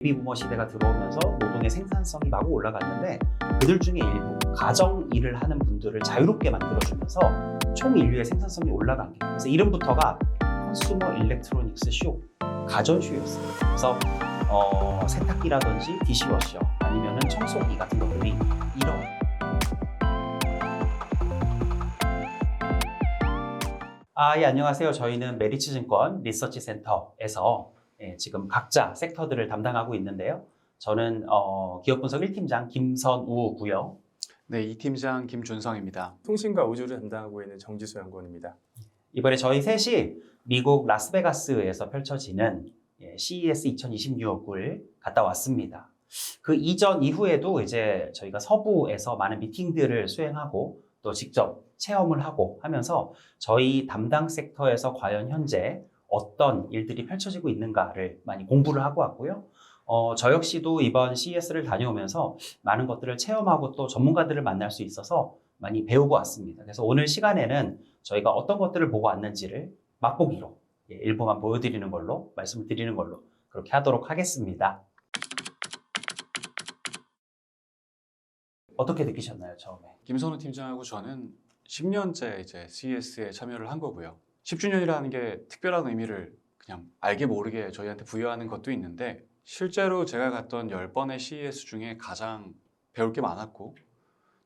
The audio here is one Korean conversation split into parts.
베이비부머 시대가 들어오면서 노동의 생산성이 마구 올라갔는데 그들 중에 일부 가정 일을 하는 분들을 자유롭게 만들어주면서 총 인류의 생산성이 올라간 게 그래서 이름부터가 컨슈머 일렉트로닉스 쇼, 가전쇼였어요. 그래서 세탁기라든지 디시워셔 아니면은 청소기 같은 것들이 이런 예, 안녕하세요. 저희는 메리츠증권 리서치 센터에서 지금 각자 섹터들을 담당하고 있는데요. 저는 기업분석 1팀장 김선우고요. 네, 2팀장 김준성입니다. 통신과 우주를 담당하고 있는 정지수 연구원입니다. 이번에 저희 셋이 미국 라스베가스에서 펼쳐지는 CES 2026을 갔다 왔습니다. 그 이전 이후에도 이제 저희가 서부에서 많은 미팅들을 수행하고 또 직접 체험을 하고 하면서 저희 담당 섹터에서 과연 현재 어떤 일들이 펼쳐지고 있는가를 많이 공부를 하고 왔고요. 저 역시도 이번 CES를 다녀오면서 많은 것들을 체험하고 또 전문가들을 만날 수 있어서 많이 배우고 왔습니다. 그래서 오늘 시간에는 저희가 어떤 것들을 보고 왔는지를 맛보기로 일부만 보여드리는 걸로 말씀을 드리는 걸로 그렇게 하도록 하겠습니다. 어떻게 느끼셨나요, 처음에? 김선우 팀장하고 저는 10년째 이제 CES에 참여를 한 거고요. 10주년이라는 게 특별한 의미를 그냥 알게 모르게 저희한테 부여하는 것도 있는데 실제로 제가 갔던 10번의 CES 중에 가장 배울 게 많았고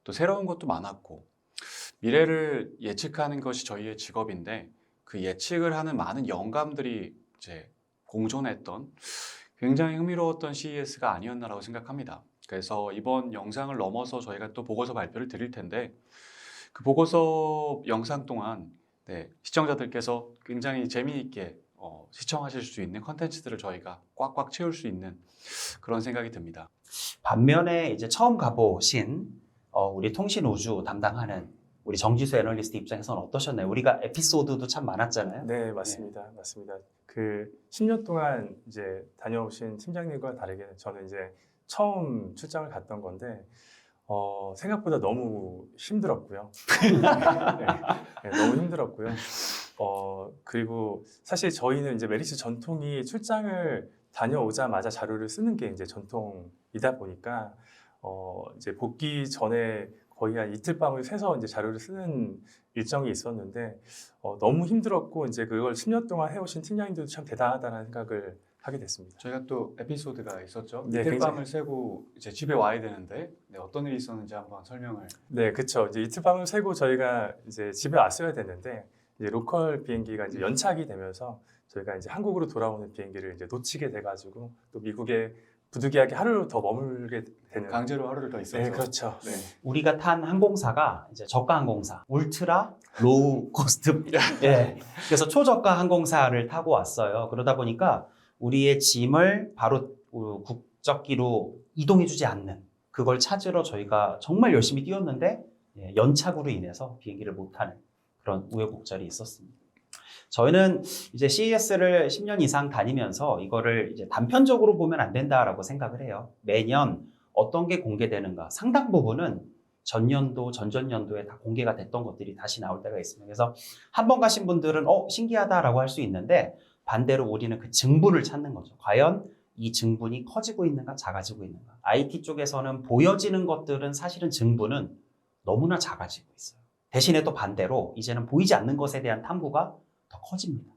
또 새로운 것도 많았고 미래를 예측하는 것이 저희의 직업인데 그 예측을 하는 많은 영감들이 이제 공존했던 굉장히 흥미로웠던 CES가 아니었나라고 생각합니다. 그래서 이번 영상을 넘어서 저희가 또 보고서 발표를 드릴 텐데 그 보고서 영상 동안 시청자들께서 굉장히 재미있게 시청하실 수 있는 컨텐츠들을 저희가 꽉꽉 채울 수 있는 그런 생각이 듭니다. 반면에 이제 처음 가보신 우리 통신 우주 담당하는 우리 정지수 애널리스트 입장에서는 어떠셨나요? 우리가 에피소드도 참 많았잖아요. 네, 맞습니다. 맞습니다. 그 10년 동안 이제 다녀오신 팀장님과 다르게 저는 이제 처음 출장을 갔던 건데 생각보다 너무 힘들었고요. 너무 힘들었고요. 그리고 사실 저희는 이제 메리츠 전통이 출장을 다녀오자마자 자료를 쓰는 게 이제 전통이다 보니까 이제 복귀 전에 거의 한 이틀 밤을 새서 이제 자료를 쓰는 일정이 있었는데 너무 힘들었고 이제 그걸 10년 동안 해오신 팀장님들도 참 대단하다는 생각을 하게 됐습니다. 저희가 또 에피소드가 있었죠. 네, 이틀 밤을 새고 이제 집에 와야 되는데 어떤 일이 있었는지 한번 설명을. 네, 그렇죠. 이제 이틀 밤을 새고 저희가 이제 집에 왔어야 되는데 이제 로컬 비행기가 이제 연착이 되면서 저희가 이제 한국으로 돌아오는 비행기를 이제 놓치게 돼가지고 또 미국에 부득이하게 하루 더 머물게 되는. 강제로 하루를 더 있었죠. 네, 그렇죠. 네. 우리가 탄 항공사가 이제 저가 항공사, 울트라 로우 코스트. 예. 그래서 초저가 항공사를 타고 왔어요. 그러다 보니까 우리의 짐을 바로 국적기로 이동해주지 않는 그걸 찾으러 저희가 정말 열심히 뛰었는데 연착으로 인해서 비행기를 못 타는 그런 우여곡절이 있었습니다. 저희는 이제 CES를 10년 이상 다니면서 이거를 이제 단편적으로 보면 안 된다라고 생각을 해요. 매년 어떤 게 공개되는가 상당 부분은 전년도, 전전년도에 다 공개가 됐던 것들이 다시 나올 때가 있습니다. 그래서 한 번 가신 분들은 신기하다라고 할 수 있는데 반대로 우리는 그 증분을 찾는 거죠. 과연 이 증분이 커지고 있는가 작아지고 있는가. IT 쪽에서는 보여지는 것들은 사실은 증분은 너무나 작아지고 있어요. 대신에 또 반대로 이제는 보이지 않는 것에 대한 탐구가 더 커집니다.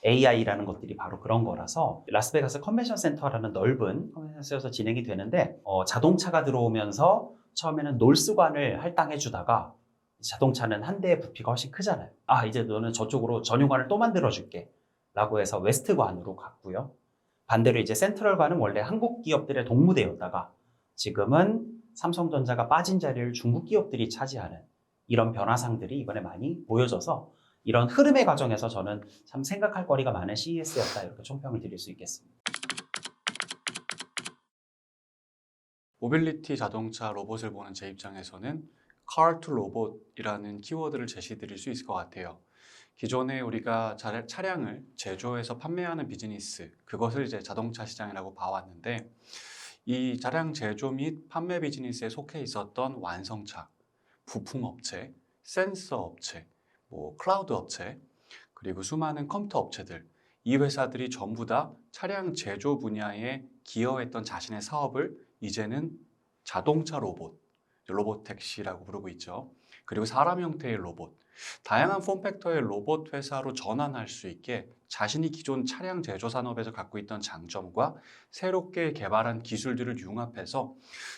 AI라는 것들이 바로 그런 거라서 라스베가스 컨벤션 센터라는 넓은 컨벤션 센터에서 진행이 되는데 자동차가 들어오면서 처음에는 놀스관을 할당해 주다가 자동차는 한 대의 부피가 훨씬 크잖아요. 이제 너는 저쪽으로 전용관을 또 만들어 줄게 라고 해서 웨스트관으로 갔고요. 반대로 이제 센트럴관은 원래 한국 기업들의 동무대였다가 지금은 삼성전자가 빠진 자리를 중국 기업들이 차지하는 이런 변화상들이 이번에 많이 보여져서 이런 흐름의 과정에서 저는 참 생각할 거리가 많은 CES였다 이렇게 총평을 드릴 수 있겠습니다. 모빌리티 자동차 로봇을 보는 제 입장에서는 Car to Robot이라는 키워드를 제시 드릴 수 있을 것 같아요. 기존에 우리가 차량을 제조해서 판매하는 비즈니스, 그것을 이제 자동차 시장이라고 봐왔는데 이 차량 제조 및 판매 비즈니스에 속해 있었던 완성차, 부품업체, 센서 업체, 클라우드 업체, 그리고 수많은 컴퓨터 업체들 이 회사들이 전부 다 차량 제조 분야에 기여했던 자신의 사업을 이제는 자동차 로봇 택시라고 부르고 있죠. 그리고 사람 형태의 로봇, 다양한 폼팩터의 로봇 회사로 전환할 수 있게 자신이 기존 차량 제조 산업에서 갖고 있던 장점과 새롭게 개발한 기술들을 융합해서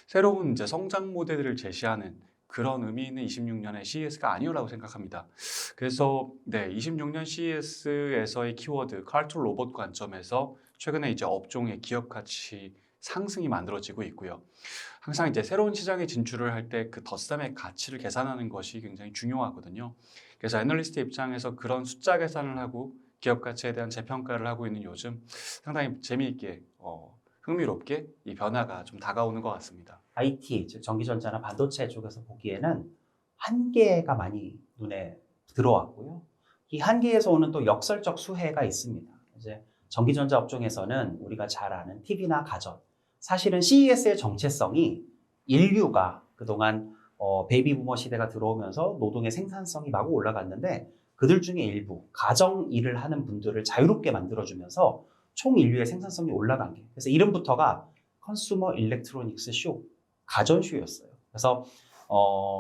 새로운 이제 성장 모델을 제시하는 그런 의미 있는 26년의 CES가 아니오라고 생각합니다. 그래서 네, 26년 CES에서의 키워드 car to 로봇 관점에서 최근에 이제 업종의 기업 가치 상승이 만들어지고 있고요. 항상 이제 새로운 시장에 진출을 할 때 그 덧셈의 가치를 계산하는 것이 굉장히 중요하거든요. 그래서 애널리스트 입장에서 그런 숫자 계산을 하고 기업 가치에 대한 재평가를 하고 있는 요즘 상당히 재미있게 흥미롭게 이 변화가 좀 다가오는 것 같습니다. IT, 즉 전기전자나 반도체 쪽에서 보기에는 한계가 많이 눈에 들어왔고요. 이 한계에서 오는 또 역설적 수혜가 있습니다. 이제 전기전자 업종에서는 우리가 잘 아는 TV나 가전, 사실은 CES의 정체성이 인류가 그동안 베이비 부머 시대가 들어오면서 노동의 생산성이 마구 올라갔는데 그들 중에 일부 가정 일을 하는 분들을 자유롭게 만들어주면서 총 인류의 생산성이 올라간 게, 그래서 이름부터가 컨슈머 일렉트로닉스 쇼, 가전쇼였어요. 그래서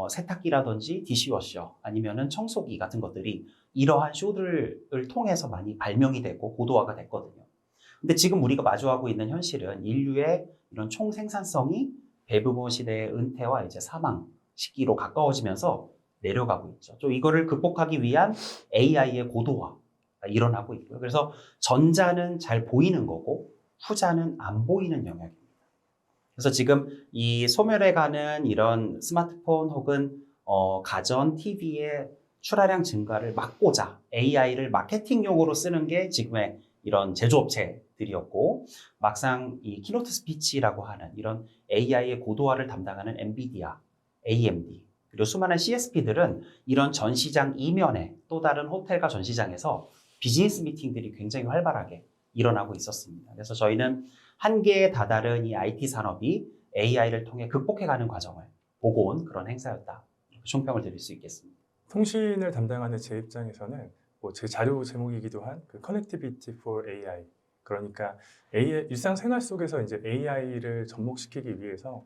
세탁기라든지 디시워셔 아니면은 청소기 같은 것들이 이러한 쇼들을 통해서 많이 발명이 되고 고도화가 됐거든요. 근데 지금 우리가 마주하고 있는 현실은 인류의 이런 총 생산성이 베이비부머 시대의 은퇴와 이제 사망 시기로 가까워지면서 내려가고 있죠. 좀 이거를 극복하기 위한 AI의 고도화가 일어나고 있고요. 그래서 전자는 잘 보이는 거고 후자는 안 보이는 영역입니다. 그래서 지금 이 소멸해가는 이런 스마트폰 혹은 가전, TV의 출하량 증가를 막고자 AI를 마케팅용으로 쓰는 게 지금의 이런 제조업체들이었고, 막상 이 키노트 스피치라고 하는 이런 AI의 고도화를 담당하는 엔비디아, AMD, 그리고 수많은 CSP들은 이런 전시장 이면에 또 다른 호텔과 전시장에서 비즈니스 미팅들이 굉장히 활발하게 일어나고 있었습니다. 그래서 저희는 한계에 다다른 이 IT 산업이 AI를 통해 극복해가는 과정을 보고 온 그런 행사였다. 이렇게 총평을 드릴 수 있겠습니다. 통신을 담당하는 제 입장에서는 뭐 제 자료 제목이기도 한 그 Connectivity for AI, 그러니까 일상생활 속에서 이제 AI를 접목시키기 위해서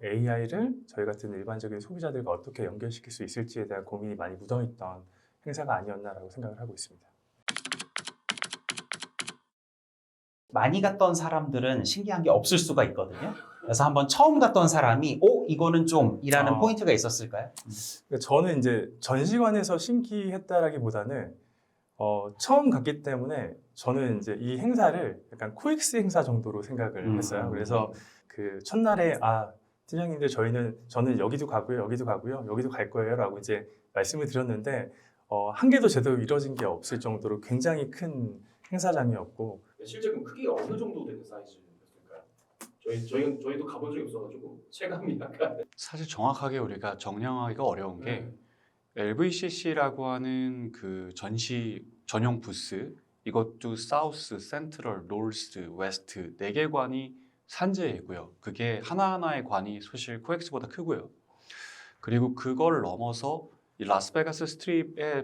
AI를 저희 같은 일반적인 소비자들과 어떻게 연결시킬 수 있을지에 대한 고민이 많이 묻어있던 행사가 아니었나라고 생각을 하고 있습니다. 많이 갔던 사람들은 신기한 게 없을 수가 있거든요. 그래서 한번 처음 갔던 사람이 이거는 좀 이라는 포인트가 있었을까요? 저는 이제 전시관에서 신기했다라기보다는 처음 갔기 때문에 저는 이제 이 행사를 약간 코엑스 행사 정도로 생각을 했어요. 그래서 그 첫날에 팀장님들 저는 여기도 가고요, 여기도 가고요, 여기도 갈 거예요라고 이제 말씀을 드렸는데 한 개도 제대로 이뤄진 게 없을 정도로 굉장히 큰 행사장이었고, 실제 그럼 크기가 어느 정도 되는 사이즈였을까요? 저희도 가본 적이 없어가지고 체감이 약간. 사실 정확하게 우리가 정량하기가 어려운 게 LVCC라고 하는 그 전시 전용 부스, 이것도 사우스, 센트럴, 노스, 웨스트 4개 관이 산재이고요. 그게 하나하나의 관이 사실 코엑스보다 크고요. 그리고 그걸 넘어서 이 라스베가스 스트립에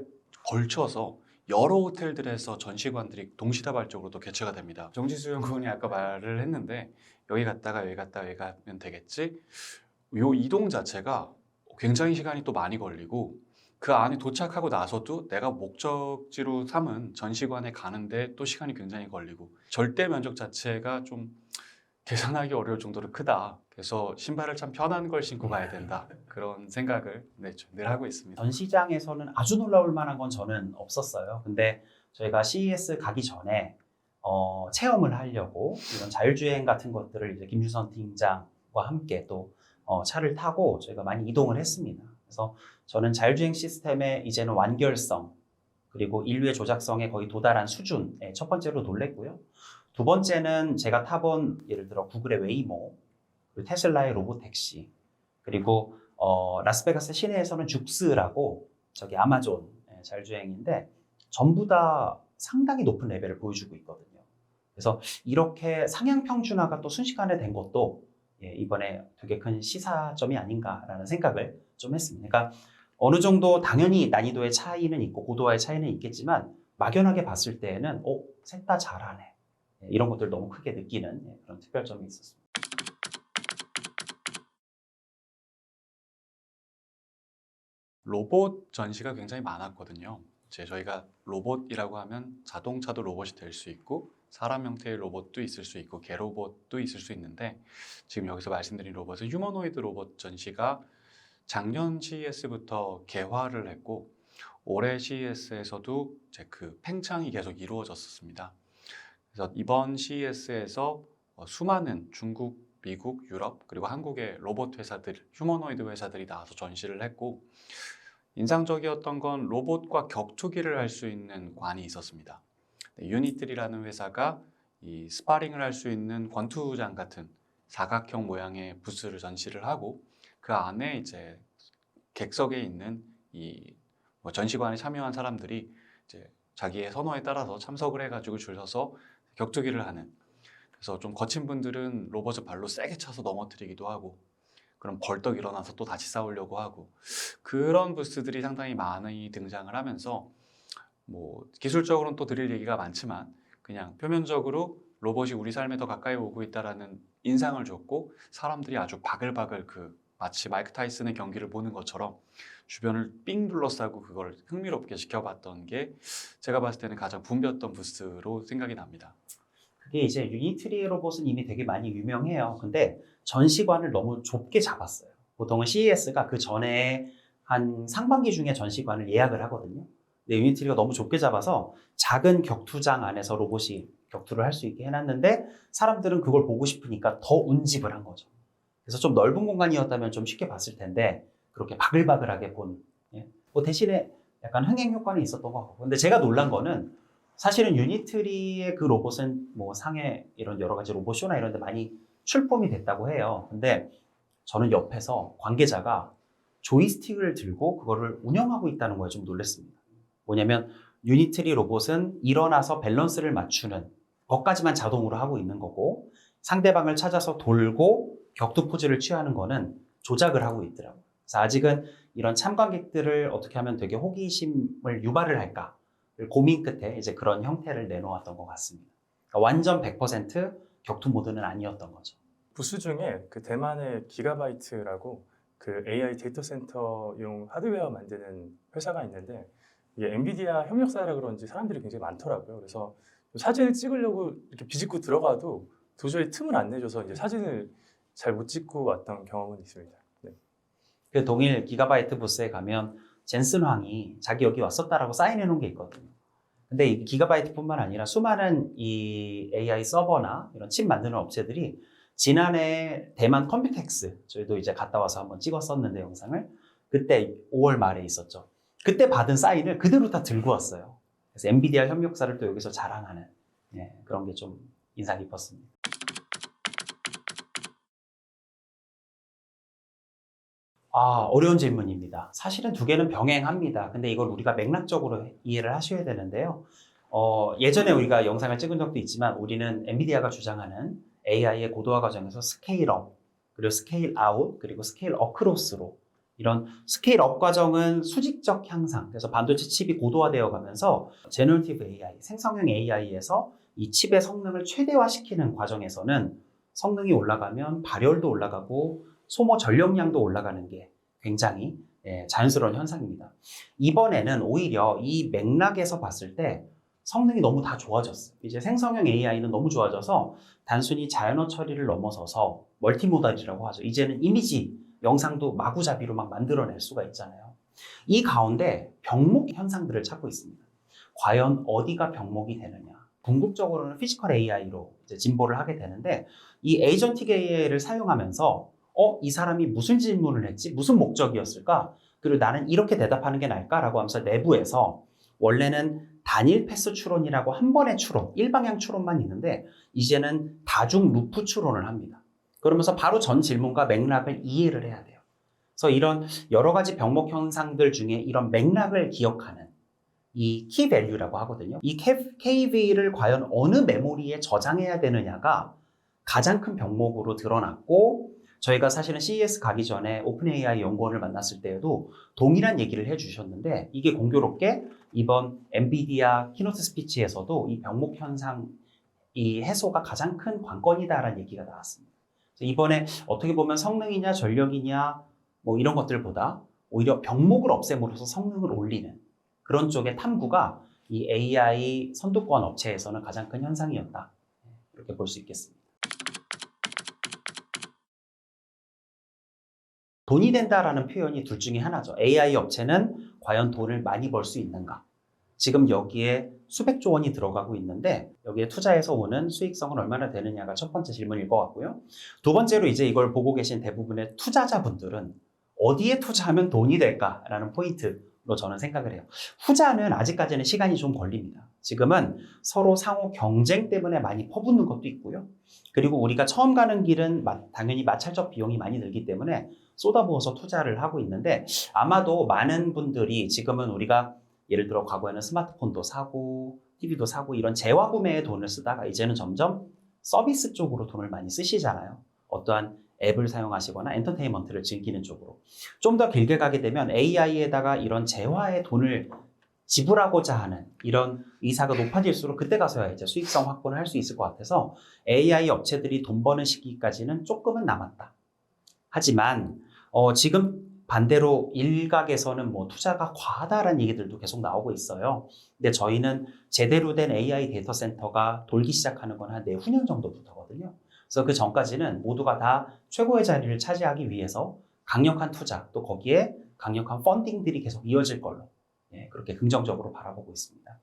걸쳐서 여러 호텔들에서 전시관들이 동시다발적으로 또 개최가 됩니다. 정지수 연구원이 아까 말을 했는데 여기 갔다가 여기 갔다가 여기 가면 되겠지? 요 이동 자체가 굉장히 시간이 또 많이 걸리고 그 안에 도착하고 나서도 내가 목적지로 삼은 전시관에 가는데 또 시간이 굉장히 걸리고 절대 면적 자체가 좀 계산하기 어려울 정도로 크다. 그래서 신발을 참 편한 걸 신고 가야 된다. 그런 생각을 늘 하고 있습니다. 전시장에서는 아주 놀라울 만한 건 저는 없었어요. 근데 저희가 CES 가기 전에 체험을 하려고 이런 자율주행 같은 것들을 이제 김주선 팀장과 함께 또 차를 타고 저희가 많이 이동을 했습니다. 그래서 저는 자율주행 시스템의 이제는 완결성 그리고 인류의 조작성에 거의 도달한 수준에 첫 번째로 놀랬고요. 두 번째는 제가 타본 예를 들어 구글의 웨이모, 그리고 테슬라의 로보택시, 그리고 라스베가스 시내에서는 죽스라고 저기 아마존 자율주행인데 전부 다 상당히 높은 레벨을 보여주고 있거든요. 그래서 이렇게 상향 평준화가 또 순식간에 된 것도 이번에 되게 큰 시사점이 아닌가라는 생각을 좀 했습니다. 그러니까 어느 정도 당연히 난이도의 차이는 있고 고도화의 차이는 있겠지만 막연하게 봤을 때에는 셋 다 잘하네. 이런 것들 너무 크게 느끼는 그런 특별점이 있었습니다. 로봇 전시가 굉장히 많았거든요. 이제 저희가 로봇이라고 하면 자동차도 로봇이 될 수 있고 사람 형태의 로봇도 있을 수 있고 개로봇도 있을 수 있는데 지금 여기서 말씀드린 로봇은 휴머노이드 로봇 전시가 작년 CES부터 개화를 했고 올해 CES에서도 이제 그 팽창이 계속 이루어졌었습니다. 그래서 이번 CES에서 수많은 중국, 미국, 유럽 그리고 한국의 로봇 회사들, 휴머노이드 회사들이 나와서 전시를 했고 인상적이었던 건 로봇과 격투기를 할 수 있는 관이 있었습니다. 유니트리라는 회사가 이 스파링을 할 수 있는 권투장 같은 사각형 모양의 부스를 전시를 하고 그 안에 이제 객석에 있는 이 전시관에 참여한 사람들이 이제 자기의 선호에 따라서 참석을 해가지고 줄 서서 격투기를 하는. 그래서 좀 거친 분들은 로봇을 발로 세게 차서 넘어뜨리기도 하고 그럼 벌떡 일어나서 또 다시 싸우려고 하고 그런 부스들이 상당히 많이 등장을 하면서 뭐 기술적으로는 또 드릴 얘기가 많지만 그냥 표면적으로 로봇이 우리 삶에 더 가까이 오고 있다라는 인상을 줬고 사람들이 아주 바글바글 마치 마이크 타이슨의 경기를 보는 것처럼 주변을 삥 둘러싸고 그걸 흥미롭게 지켜봤던 게 제가 봤을 때는 가장 붐볐던 부스로 생각이 납니다. 그게 이제 유니트리 로봇은 이미 되게 많이 유명해요. 근데 전시관을 너무 좁게 잡았어요. 보통은 CES가 그 전에 한 상반기 중에 전시관을 예약을 하거든요. 근데 유니트리가 너무 좁게 잡아서 작은 격투장 안에서 로봇이 격투를 할 수 있게 해놨는데 사람들은 그걸 보고 싶으니까 더 운집을 한 거죠. 그래서 좀 넓은 공간이었다면 좀 쉽게 봤을 텐데 그렇게 바글바글하게 뭐 대신에 약간 흥행 효과는 있었던 것 같고 근데 제가 놀란 거는 사실은 유니트리의 그 로봇은 뭐 상해 이런 여러 가지 로봇쇼나 이런 데 많이 출품이 됐다고 해요. 근데 저는 옆에서 관계자가 조이스틱을 들고 그거를 운영하고 있다는 거에 좀 놀랐습니다. 뭐냐면 유니트리 로봇은 일어나서 밸런스를 맞추는 것까지만 자동으로 하고 있는 거고 상대방을 찾아서 돌고 격투 포즈를 취하는 거는 조작을 하고 있더라고요. 그래서 아직은 이런 참관객들을 어떻게 하면 되게 호기심을 유발을 할까 고민 끝에 이제 그런 형태를 내놓았던 것 같습니다. 그러니까 완전 100% 격투 모드는 아니었던 거죠. 부스 중에 그 대만의 기가바이트라고 그 AI 데이터 센터용 하드웨어 만드는 회사가 있는데 이게 엔비디아 협력사라 그런지 사람들이 굉장히 많더라고요. 그래서 사진을 찍으려고 이렇게 비집고 들어가도 도저히 틈을 안 내줘서 이제 사진을 잘 못 찍고 왔던 경험은 있습니다. 네. 그 동일 기가바이트 부스에 가면 젠슨 황이 자기 여기 왔었다라고 사인해 놓은 게 있거든요. 근데 이 기가바이트뿐만 아니라 수많은 이 AI 서버나 이런 칩 만드는 업체들이 지난해 대만 컴퓨텍스 저희도 이제 갔다 와서 한번 찍었었는데 영상을 그때 5월 말에 있었죠. 그때 받은 사인을 그대로 다 들고 왔어요. 그래서 엔비디아 협력사를 또 여기서 자랑하는 그런 게 좀 인상 깊었습니다. 어려운 질문입니다. 사실은 두 개는 병행합니다. 근데 이걸 우리가 맥락적으로 이해를 하셔야 되는데요. 예전에 우리가 영상을 찍은 적도 있지만 우리는 엔비디아가 주장하는 AI의 고도화 과정에서 스케일업, 그리고 스케일아웃, 그리고 스케일 어크로스로 이런 스케일업 과정은 수직적 향상, 그래서 반도체 칩이 고도화되어 가면서 제너러티브 AI, 생성형 AI에서 이 칩의 성능을 최대화시키는 과정에서는 성능이 올라가면 발열도 올라가고 소모 전력량도 올라가는 게 굉장히 자연스러운 현상입니다. 이번에는 오히려 이 맥락에서 봤을 때 성능이 너무 다 좋아졌어요. 이제 생성형 AI는 너무 좋아져서 단순히 자연어 처리를 넘어서서 멀티모달이라고 하죠. 이제는 이미지, 영상도 마구잡이로 막 만들어낼 수가 있잖아요. 이 가운데 병목 현상들을 찾고 있습니다. 과연 어디가 병목이 되느냐? 궁극적으로는 피지컬 AI로 이제 진보를 하게 되는데 이 에이전틱 AI를 사용하면서 이 사람이 무슨 질문을 했지? 무슨 목적이었을까? 그리고 나는 이렇게 대답하는 게 나을까라고 하면서 내부에서 원래는 단일 패스 추론이라고 한 번의 추론, 일방향 추론만 있는데 이제는 다중 루프 추론을 합니다. 그러면서 바로 전 질문과 맥락을 이해를 해야 돼요. 그래서 이런 여러 가지 병목 현상들 중에 이런 맥락을 기억하는 이 키밸류라고 하거든요. 이 KV를 과연 어느 메모리에 저장해야 되느냐가 가장 큰 병목으로 드러났고 저희가 사실은 CES 가기 전에 오픈AI 연구원을 만났을 때에도 동일한 얘기를 해주셨는데 이게 공교롭게 이번 엔비디아 키노트 스피치에서도 이 병목 현상 이 해소가 가장 큰 관건이다라는 얘기가 나왔습니다. 그래서 이번에 어떻게 보면 성능이냐 전력이냐 뭐 이런 것들보다 오히려 병목을 없앰으로써 성능을 올리는 그런 쪽의 탐구가 이 AI 선두권 업체에서는 가장 큰 현상이었다. 이렇게 볼 수 있겠습니다. 돈이 된다라는 표현이 둘 중에 하나죠. AI 업체는 과연 돈을 많이 벌 수 있는가? 지금 여기에 수백조 원이 들어가고 있는데 여기에 투자해서 오는 수익성은 얼마나 되느냐가 첫 번째 질문일 것 같고요. 두 번째로 이제 이걸 보고 계신 대부분의 투자자분들은 어디에 투자하면 돈이 될까라는 포인트로 저는 생각을 해요. 후자는 아직까지는 시간이 좀 걸립니다. 지금은 서로 상호 경쟁 때문에 많이 퍼붓는 것도 있고요. 그리고 우리가 처음 가는 길은 당연히 마찰적 비용이 많이 들기 때문에 쏟아부어서 투자를 하고 있는데 아마도 많은 분들이 지금은 우리가 예를 들어 과거에는 스마트폰도 사고 TV도 사고 이런 재화구매에 돈을 쓰다가 이제는 점점 서비스 쪽으로 돈을 많이 쓰시잖아요. 어떠한 앱을 사용하시거나 엔터테인먼트를 즐기는 쪽으로. 좀 더 길게 가게 되면 AI에다가 이런 재화에 돈을 지불하고자 하는 이런 의사가 높아질수록 그때 가서야 이제 수익성 확보를 할 수 있을 것 같아서 AI 업체들이 돈 버는 시기까지는 조금은 남았다. 하지만 지금 반대로 일각에서는 뭐 투자가 과하다라는 얘기들도 계속 나오고 있어요. 근데 저희는 제대로 된 AI 데이터 센터가 돌기 시작하는 건 한 내후년 정도부터거든요. 그래서 그 전까지는 모두가 다 최고의 자리를 차지하기 위해서 강력한 투자 또 거기에 강력한 펀딩들이 계속 이어질 걸로 그렇게 긍정적으로 바라보고 있습니다.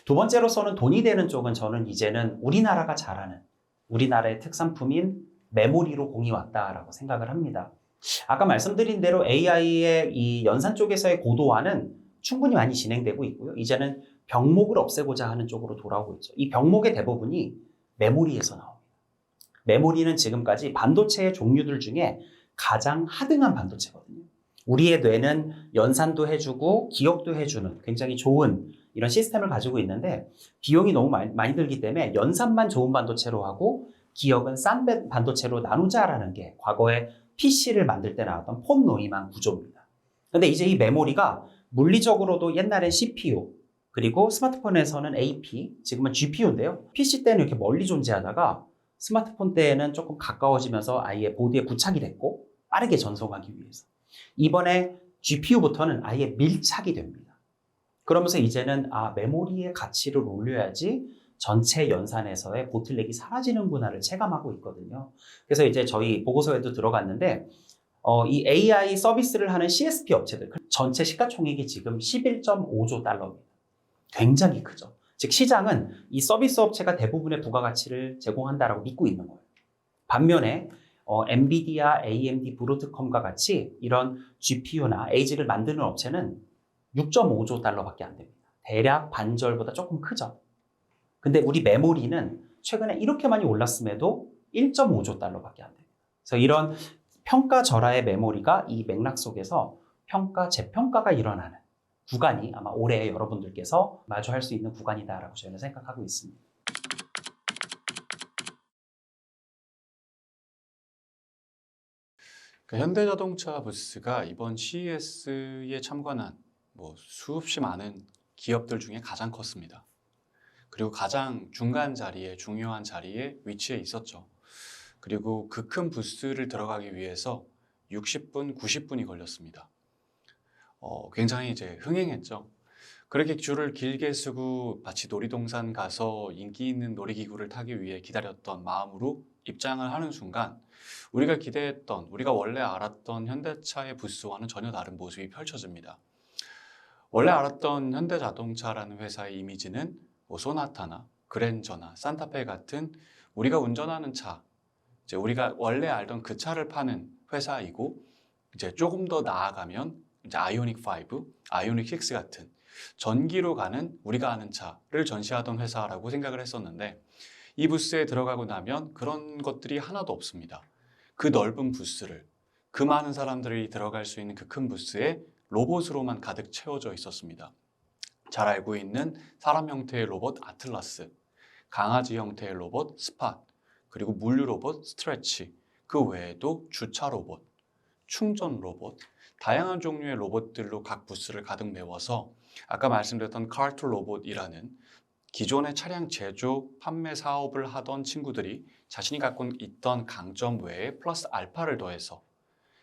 두 번째로서는 돈이 되는 쪽은 저는 이제는 우리나라가 잘하는 우리나라의 특산품인 메모리로 공이 왔다라고 생각을 합니다. 아까 말씀드린 대로 AI의 이 연산 쪽에서의 고도화는 충분히 많이 진행되고 있고요. 이제는 병목을 없애고자 하는 쪽으로 돌아오고 있죠. 이 병목의 대부분이 메모리에서 나옵니다. 메모리는 지금까지 반도체의 종류들 중에 가장 하등한 반도체거든요. 우리의 뇌는 연산도 해주고 기억도 해주는 굉장히 좋은 이런 시스템을 가지고 있는데 비용이 너무 많이 들기 때문에 연산만 좋은 반도체로 하고 기억은 싼 반도체로 나누자라는 게 과거에 PC를 만들 때 나왔던 폰 노이만 구조입니다. 근데 이제 이 메모리가 물리적으로도 옛날엔 CPU, 그리고 스마트폰에서는 AP, 지금은 GPU인데요. PC 때는 이렇게 멀리 존재하다가 스마트폰 때에는 조금 가까워지면서 아예 보드에 부착이 됐고 빠르게 전송하기 위해서. 이번에 GPU부터는 아예 밀착이 됩니다. 그러면서 이제는 메모리의 가치를 올려야지 전체 연산에서의 보틀렉이 사라지는구나를 체감하고 있거든요. 그래서 이제 저희 보고서에도 들어갔는데 이 AI 서비스를 하는 CSP 업체들 전체 시가총액이 지금 11.5조 달러입니다. 굉장히 크죠. 즉 시장은 이 서비스 업체가 대부분의 부가가치를 제공한다라고 믿고 있는 거예요. 반면에 엔비디아, AMD, 브로드컴과 같이 이런 GPU나 AG를 만드는 업체는 6.5조 달러밖에 안 됩니다. 대략 반절보다 조금 크죠. 근데 우리 메모리는 최근에 이렇게 많이 올랐음에도 1.5조 달러밖에 안 됩니다. 그래서 이런 평가절하의 메모리가 이 맥락 속에서 평가, 재평가가 일어나는 구간이 아마 올해 여러분들께서 마주할 수 있는 구간이다라고 저희는 생각하고 있습니다. 현대자동차 부스가 이번 CES에 참관한 수없이 많은 기업들 중에 가장 컸습니다. 그리고 가장 중간 자리에 중요한 자리에 위치해 있었죠. 그리고 그 큰 부스를 들어가기 위해서 60분, 90분이 걸렸습니다. 굉장히 이제 흥행했죠. 그렇게 줄을 길게 서고 마치 놀이동산 가서 인기 있는 놀이기구를 타기 위해 기다렸던 마음으로 입장을 하는 순간 우리가 기대했던, 우리가 원래 알았던 현대차의 부스와는 전혀 다른 모습이 펼쳐집니다. 원래 알았던 현대자동차라는 회사의 이미지는 소나타나 그랜저나 산타페 같은 우리가 운전하는 차, 이제 우리가 원래 알던 그 차를 파는 회사이고, 이제 조금 더 나아가면 이제 아이오닉 5, 아이오닉 6 같은 전기로 가는 우리가 아는 차를 전시하던 회사라고 생각을 했었는데, 이 부스에 들어가고 나면 그런 것들이 하나도 없습니다. 그 넓은 부스를, 그 많은 사람들이 들어갈 수 있는 그 큰 부스에 로봇으로만 가득 채워져 있었습니다. 잘 알고 있는 사람 형태의 로봇 아틀라스, 강아지 형태의 로봇 스팟, 그리고 물류 로봇 스트레치, 그 외에도 주차 로봇, 충전 로봇, 다양한 종류의 로봇들로 각 부스를 가득 메워서 아까 말씀드렸던 카트 로봇이라는 기존의 차량 제조, 판매 사업을 하던 친구들이 자신이 갖고 있던 강점 외에 플러스 알파를 더해서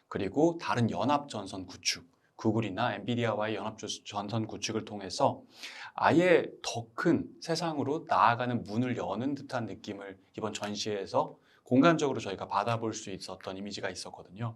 그리고 다른 연합 전선 구축, 구글이나 엔비디아와의 연합 전선 구축을 통해서 아예 더 큰 세상으로 나아가는 문을 여는 듯한 느낌을 이번 전시회에서 공간적으로 저희가 받아볼 수 있었던 이미지가 있었거든요.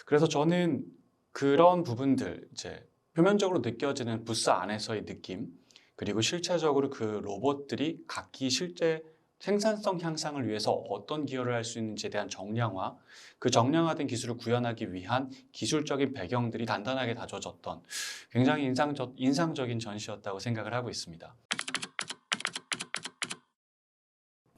그래서 저는 그런 부분들, 이제 표면적으로 느껴지는 부스 안에서의 느낌, 그리고 실체적으로 그 로봇들이 각기 실제 생산성 향상을 위해서 어떤 기여를 할 수 있는지에 대한 정량화, 그 정량화된 기술을 구현하기 위한 기술적인 배경들이 단단하게 다져졌던 굉장히 인상적인 전시였다고 생각을 하고 있습니다.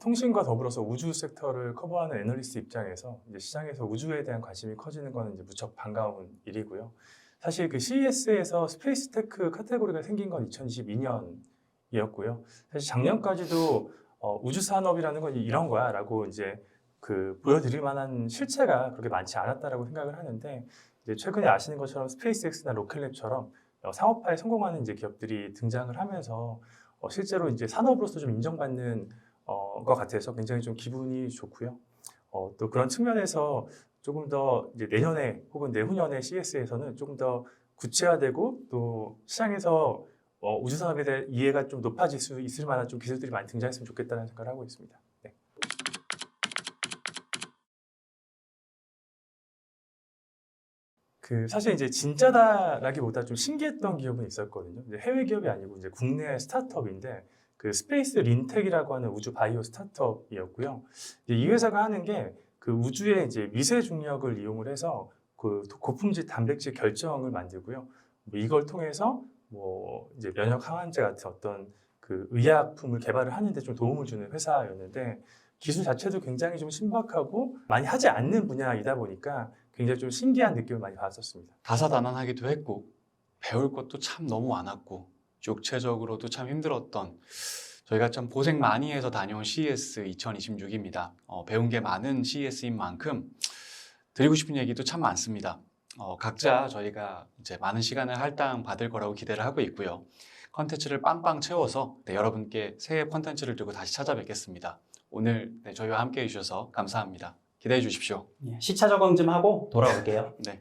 통신과 더불어서 우주 섹터를 커버하는 애널리스트 입장에서 이제 시장에서 우주에 대한 관심이 커지는 것은 이제 무척 반가운 일이고요. 사실 그 CES에서 스페이스 테크 카테고리가 생긴 건 2012년이었고요. 사실 작년까지도 우주 산업이라는 건 이런 거야라고 이제 그 보여드릴 만한 실체가 그렇게 많지 않았다라고 생각을 하는데, 이제 최근에 아시는 것처럼 스페이스X나 로켓랩처럼 상업화에 성공하는 이제 기업들이 등장을 하면서 실제로 이제 산업으로서 좀 인정받는 것 같아서 굉장히 좀 기분이 좋고요. 또 그런 측면에서 조금 더 이제 내년에 혹은 내후년에 CES에서는 조금 더 구체화되고 또 시장에서 우주 산업에 대한 이해가 좀 높아질 수 있을 만한 좀 기술들이 많이 등장했으면 좋겠다는 생각을 하고 있습니다. 네. 그 사실 이제 진짜다라기보다 좀 신기했던 기업은 있었거든요. 이제 해외 기업이 아니고 이제 국내 스타트업인데 그 스페이스 린텍이라고 하는 우주 바이오 스타트업이었고요. 이 회사가 하는 게 그 우주의 이제 미세 중력을 이용을 해서 그 고품질 단백질 결정을 만들고요. 뭐 이걸 통해서 뭐 이제 면역 항암제 같은 어떤 그 의약품을 개발을 하는데 좀 도움을 주는 회사였는데, 기술 자체도 굉장히 좀 신박하고 많이 하지 않는 분야이다 보니까 굉장히 좀 신기한 느낌을 많이 받았었습니다. 다사다난하기도 했고 배울 것도 참 너무 많았고 육체적으로도 참 힘들었던, 저희가 참 고생 많이 해서 다녀온 CES 2026입니다. 배운 게 많은 CES인 만큼 드리고 싶은 얘기도 참 많습니다. 각자 저희가 이제 많은 시간을 할당 받을 거라고 기대를 하고 있고요. 컨텐츠를 빵빵 채워서 여러분께 새해 컨텐츠를 들고 다시 찾아뵙겠습니다. 오늘 저희와 함께 해주셔서 감사합니다. 기대해 주십시오. 시차 적응 좀 하고 돌아올게요. 네.